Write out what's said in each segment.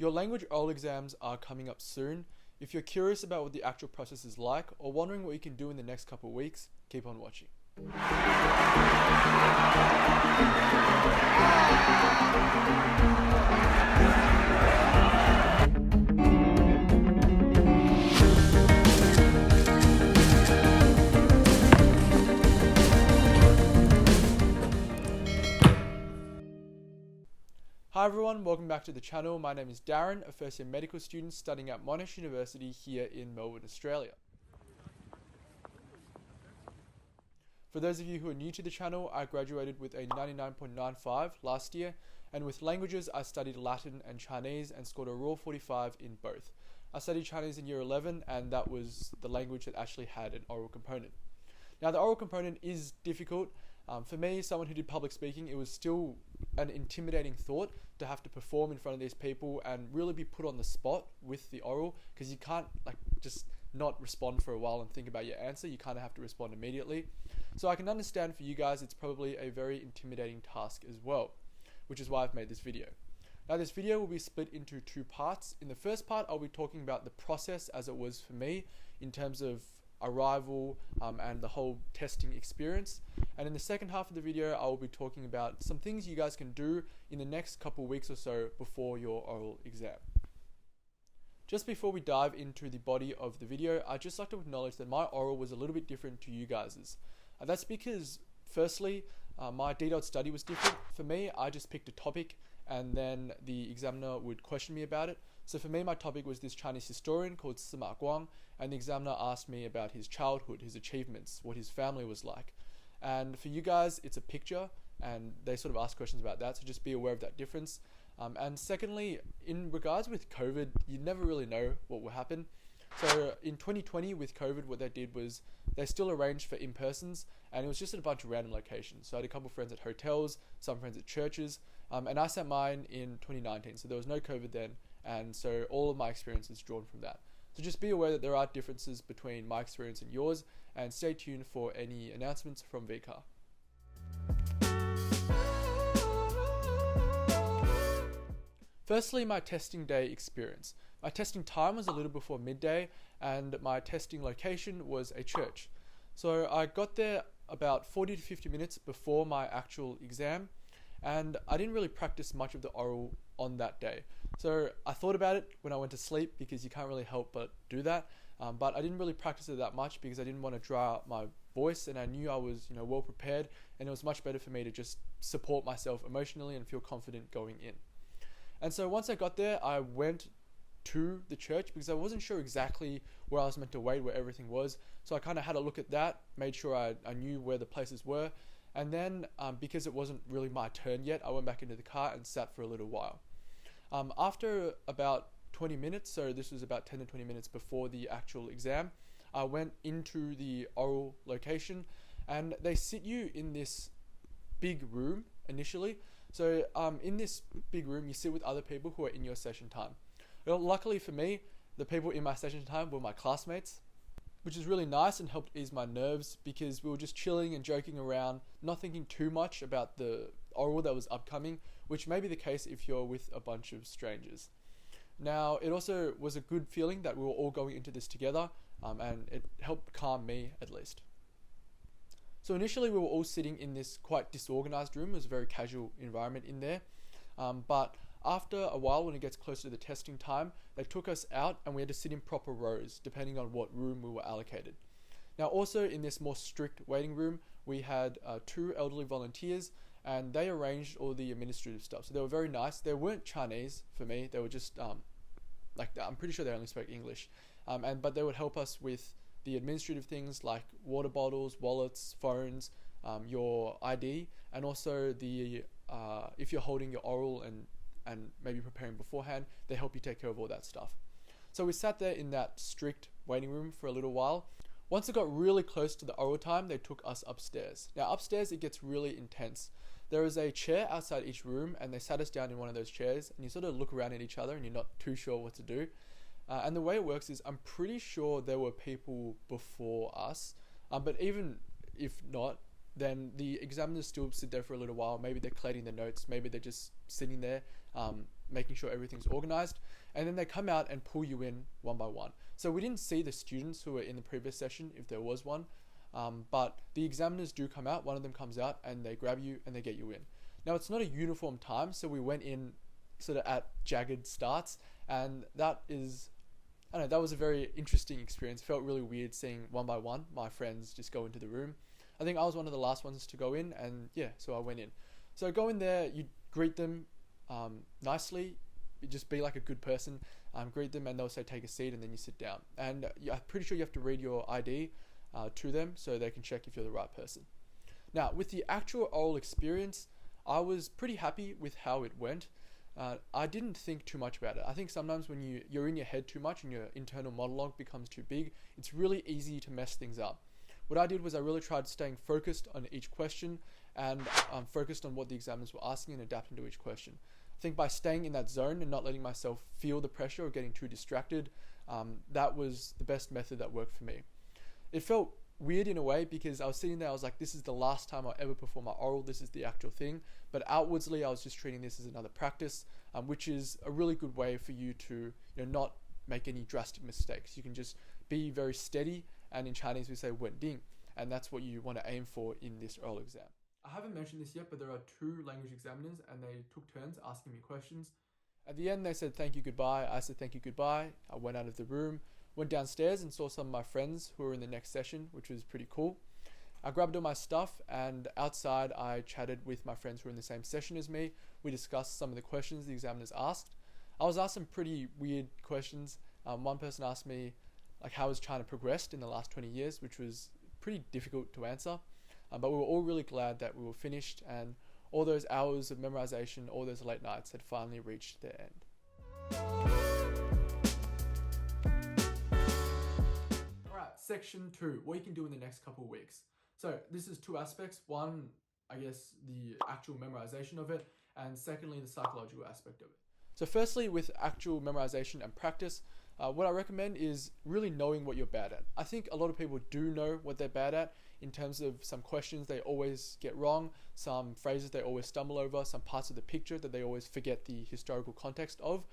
Your language oral exams are coming up soon. If you're curious about what the actual process is like or wondering what you can do in the next couple of weeks, keep on watching. Hi everyone, welcome back to the channel. My name is Darren, a first year medical student studying at Monash University here in Melbourne, Australia. For those of you who are new to the channel, I graduated with a 99.95 last year, and with languages I studied Latin and Chinese and scored a Raw 45 in both. I studied Chinese in year 11 and that was the language that actually had an oral component. Now the oral component is difficult. For me, someone who did public speaking, it was still an intimidating thought to have to perform in front of these people and really be put on the spot with the oral, because you can't just not respond for a while and think about your answer. You kind of have to respond immediately. So I can understand for you guys it's probably a very intimidating task as well, which is why I've made this video. Now this video will be split into two parts. In the first part, I'll be talking about the process as it was for me in terms of arrival and the whole testing experience. And in the second half of the video, I will be talking about some things you guys can do in the next couple weeks or so before your oral exam. Just before we dive into the body of the video, I'd just like to acknowledge that my oral was a little bit different to you guys's. That's because, firstly, my detailed study was different. For me, I just picked a topic and then the examiner would question me about it. So for me, my topic was this Chinese historian called Sima Guang, and the examiner asked me about his childhood, his achievements, what his family was like. And for you guys, it's a picture, and they sort of ask questions about that, so just be aware of that difference. And secondly, in regards with COVID, you never really know what will happen. So in 2020 with COVID, what they did was they still arranged for in-persons, and it was just at a bunch of random locations. So I had a couple of friends at hotels, some friends at churches, and I sat mine in 2019, so there was no COVID then, and so all of my experience is drawn from that. So just be aware that there are differences between my experience and yours, and stay tuned for any announcements from VCAR. Firstly, my testing day experience. My testing time was a little before midday, and my testing location was a church. So I got there about 40 to 50 minutes before my actual exam, and I didn't really practice much of the oral on that day. So I thought about it when I went to sleep, because you can't really help but do that. But I didn't really practice it that much because I didn't want to dry out my voice, and I knew I was, well prepared, and it was much better for me to just support myself emotionally and feel confident going in. And so once I got there, I went to the church because I wasn't sure exactly where I was meant to wait, where everything was. So I kind of had a look at that, made sure I knew where the places were. And then because it wasn't really my turn yet, I went back into the car and sat for a little while. After about 20 minutes, so this was about 10 to 20 minutes before the actual exam, I went into the oral location, and they sit you in this big room initially. So in this big room, you sit with other people who are in your session time. Well, luckily for me, the people in my session time were my classmates, which is really nice and helped ease my nerves, because we were just chilling and joking around, not thinking too much about the oral that was upcoming, which may be the case if you're with a bunch of strangers. Now, it also was a good feeling that we were all going into this together, and it helped calm me at least. So initially we were all sitting in this quite disorganized room. It was a very casual environment in there, but after a while, when it gets closer to the testing time, they took us out and we had to sit in proper rows depending on what room we were allocated. Now also in this more strict waiting room, we had two elderly volunteers, and they arranged all the administrative stuff. So they were very nice. They weren't Chinese for me. They were just I'm pretty sure they only spoke English, but they would help us with the administrative things like water bottles, wallets, phones, your ID, and also the if you're holding your oral and maybe preparing beforehand, they help you take care of all that stuff. So we sat there in that strict waiting room for a little while. Once it got really close to the oral time, they took us upstairs. Now upstairs it gets really intense. There is a chair outside each room, and they sat us down in one of those chairs, and you sort of look around at each other and you're not too sure what to do. And the way it works is, I'm pretty sure there were people before us, but even if not, then the examiners still sit there for a little while. Maybe they're collating the notes, maybe they're just sitting there, making sure everything's organized, and then they come out and pull you in one by one. So we didn't see the students who were in the previous session, if there was one, but the examiners do come out. One of them comes out and they grab you and they get you in. Now, it's not a uniform time, so we went in sort of at jagged starts, and that was a very interesting experience. It felt really weird seeing one by one my friends just go into the room. I think I was one of the last ones to go in, and yeah, so I went in. So go in there, you greet them nicely, you just be like a good person, greet them, and they'll say take a seat, and then you sit down. And I'm pretty sure you have to read your ID to them so they can check if you're the right person. Now, with the actual oral experience, I was pretty happy with how it went. I didn't think too much about it. I think sometimes when you're in your head too much and your internal monologue becomes too big, it's really easy to mess things up. What I did was I really tried staying focused on each question and focused on what the examiners were asking and adapting to each question. I think by staying in that zone and not letting myself feel the pressure or getting too distracted, that was the best method that worked for me. It felt weird in a way because I was sitting there, I was like, this is the last time I'll ever perform my oral, this is the actual thing. But outwardly, I was just treating this as another practice, which is a really good way for you to not make any drastic mistakes. You can just be very steady, and in Chinese we say 稳定, and that's what you want to aim for in this oral exam. I haven't mentioned this yet, but there are 2 language examiners and they took turns asking me questions. At the end they said thank you, goodbye. I said thank you, goodbye. I went out of the room, went downstairs and saw some of my friends who were in the next session, which was pretty cool. I grabbed all my stuff, and outside I chatted with my friends who were in the same session as me. We discussed some of the questions the examiners asked. I was asked some pretty weird questions. One person asked me how has China progressed in the last 20 years, which was pretty difficult to answer. But we were all really glad that we were finished, and all those hours of memorization, all those late nights had finally reached their end. Alright, section 2, what you can do in the next couple of weeks. So this is 2 aspects. One, I guess, the actual memorization of it, and secondly, the psychological aspect of it. So firstly, with actual memorization and practice, what I recommend is really knowing what you're bad at. I think a lot of people do know what they're bad at in terms of some questions they always get wrong, some phrases they always stumble over, some parts of the picture that they always forget the historical context of.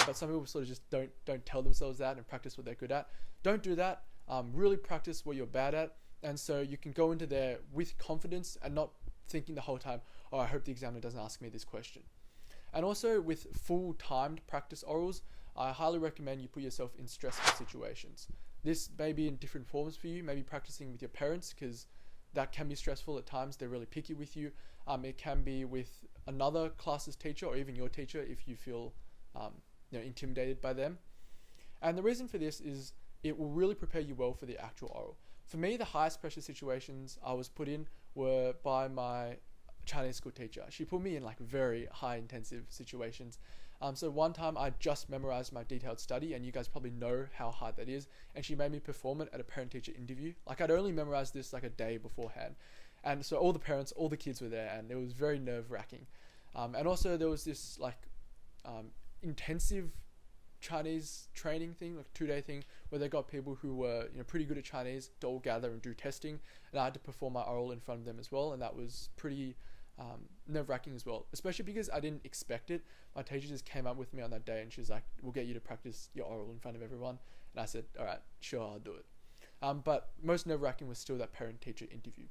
But some people sort of just don't tell themselves that and practice what they're good at. Don't do that. Really practice what you're bad at, and so you can go into there with confidence and not thinking the whole time, oh, I hope the examiner doesn't ask me this question. And also with full timed practice orals, I highly recommend you put yourself in stressful situations. This may be in different forms for you, maybe practicing with your parents, because that can be stressful at times. They're really picky with you. It can be with another class's teacher or even your teacher if you feel intimidated by them. And the reason for this is it will really prepare you well for the actual oral. For me, the highest pressure situations I was put in were by my Chinese school teacher. She put me in very high intensive situations. So one time I just memorized my detailed study, and you guys probably know how hard that is, and she made me perform it at a parent-teacher interview. I'd only memorized this a day beforehand, and so all the parents, all the kids were there, and it was very nerve-wracking. And also there was this intensive Chinese training thing, 2-day thing, where they got people who were pretty good at Chinese to all gather and do testing, and I had to perform my oral in front of them as well, and that was pretty nerve-wracking as well, especially because I didn't expect it. My teacher just came up with me on that day and she's like, we'll get you to practice your oral in front of everyone, and I said, alright, sure, I'll do it. But most nerve-wracking was still that parent-teacher interview.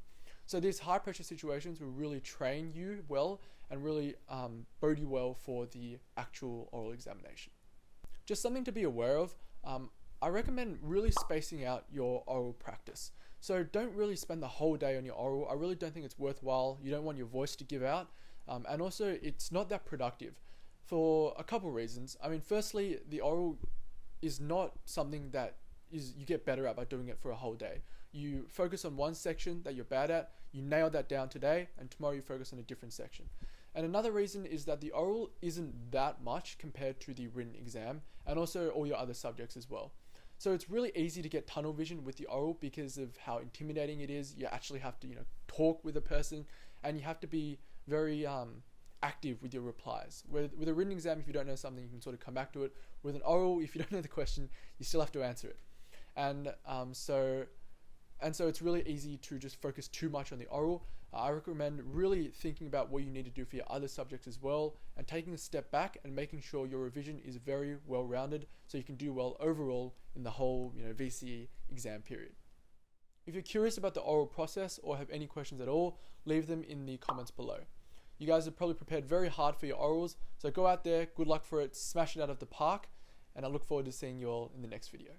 So these high-pressure situations will really train you well and really bode you well for the actual oral examination. Just something to be aware of, I recommend really spacing out your oral practice. So don't really spend the whole day on your oral. I really don't think it's worthwhile. You don't want your voice to give out. And also, it's not that productive for a couple reasons. Firstly, the oral is not something that you get better at by doing it for a whole day. You focus on one section that you're bad at, you nail that down today, and tomorrow you focus on a different section. And another reason is that the oral isn't that much compared to the written exam, and also all your other subjects as well. So it's really easy to get tunnel vision with the oral because of how intimidating it is. You actually have to, talk with a person, and you have to be very active with your replies. With a written exam, if you don't know something, you can sort of come back to it. With an oral, if you don't know the question, you still have to answer it. And so it's really easy to just focus too much on the oral. I recommend really thinking about what you need to do for your other subjects as well, and taking a step back and making sure your revision is very well rounded so you can do well overall in the whole VCE exam period. If you're curious about the oral process or have any questions at all, leave them in the comments below. You guys have probably prepared very hard for your orals, so go out there, good luck for it, smash it out of the park, and I look forward to seeing you all in the next video.